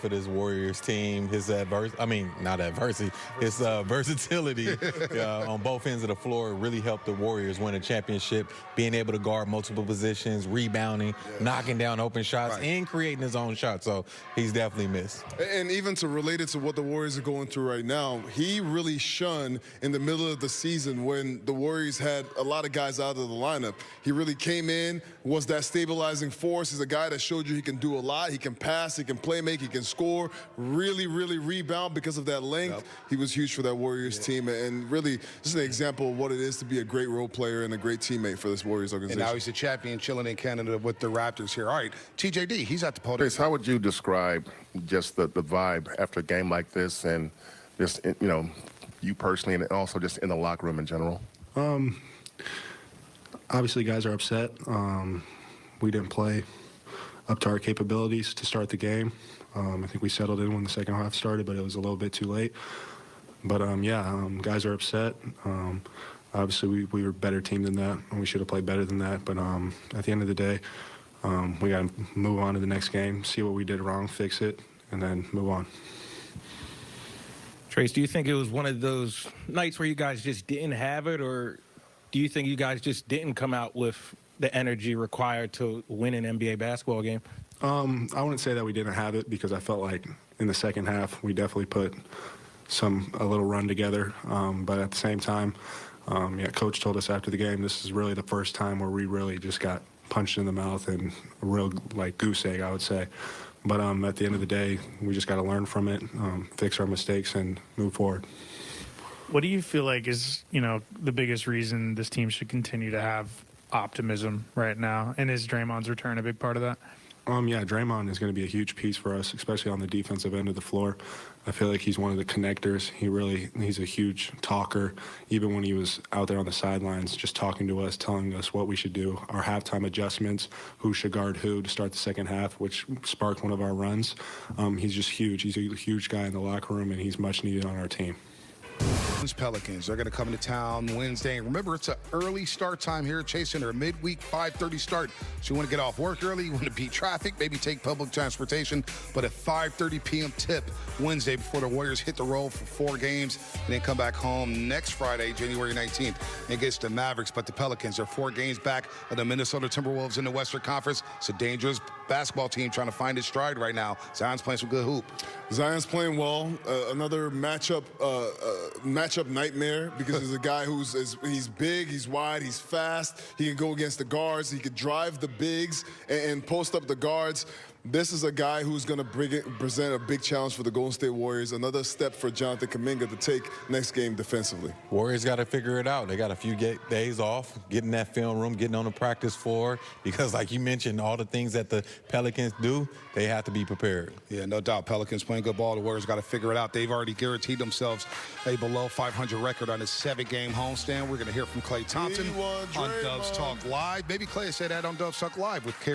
for this Warriors team. His versatility on both ends of the floor really helped the Warriors win a championship, being able to guard multiple positions, rebounding, knocking down open shots, and creating his own shots. So he's definitely missed. And even to relate it to what the Warriors are going through right now, he really shone in the middle of the season when the Warriors had a lot of guys out of the lineup. He really came in, was that stabilizing force. He's a guy that showed you he can do a lot. He can pass, he can play make, he can score, really rebound because of that length. He was huge for that Warriors team, and really just an example of what it is to be a great role player and a great teammate for this Warriors organization. And now he's a champion chilling in Canada with the Raptors here. All right, TJD, he's at the podium. Trayce, how would you describe just the vibe after a game like this, and just, you know, you personally, and also just in the locker room in general? Obviously, guys are upset. We didn't play up to our capabilities to start the game. I think we settled in when the second half started, but it was a little bit too late. But, guys are upset. Obviously, we were a better team than that, and we should have played better than that. But at the end of the day, we got to move on to the next game, see what we did wrong, fix it, and then move on. Trayce, do you think it was one of those nights where you guys just didn't have it, or do you think you guys just didn't come out with the energy required to win an NBA basketball game? I wouldn't say that we didn't have it, because I felt like in the second half we definitely put a little run together. But at the same time, Coach told us after the game this is really the first time where we really just got punched in the mouth and a real goose egg, I would say. But at the end of the day, we just got to learn from it, fix our mistakes, and move forward. What do you feel like is, the biggest reason this team should continue to have optimism right now? And is Draymond's return a big part of that? Draymond is going to be a huge piece for us, especially on the defensive end of the floor. I feel like he's one of the connectors. He's a huge talker. Even when he was out there on the sidelines, just talking to us, telling us what we should do, our halftime adjustments, who should guard who to start the second half, which sparked one of our runs. He's just huge. He's a huge guy in the locker room, and he's much needed on our team. Pelicans, they're going to come into town Wednesday. And remember, it's an early start time here at Chase Center, a midweek 5:30 start. So you want to get off work early, you want to beat traffic, maybe take public transportation, but a 5:30 p.m. tip Wednesday before the Warriors hit the road for 4 games and then come back home next Friday, January 19th, against the Mavericks. But the Pelicans are 4 games back of the Minnesota Timberwolves in the Western Conference. It's a dangerous basketball team trying to find its stride right now. Zion's playing some good hoop. Zion's playing well. Another matchup nightmare, because he's a guy he's big, he's wide, he's fast. He can go against the guards. He could drive the bigs and post up the guards. This is a guy who's going to present a big challenge for the Golden State Warriors. Another step for Jonathan Kuminga to take next game defensively. Warriors got to figure it out. They got a few days off, getting in that film room, getting on the practice floor, because like you mentioned, all the things that the Pelicans do, they have to be prepared. Yeah, no doubt. Pelicans playing good ball. The Warriors got to figure it out. They've already guaranteed themselves a below 500 record on a 7-game homestand. We're going to hear from Klay Thompson on Dubs Talk Live. Maybe Klay said that on Dubs Talk Live with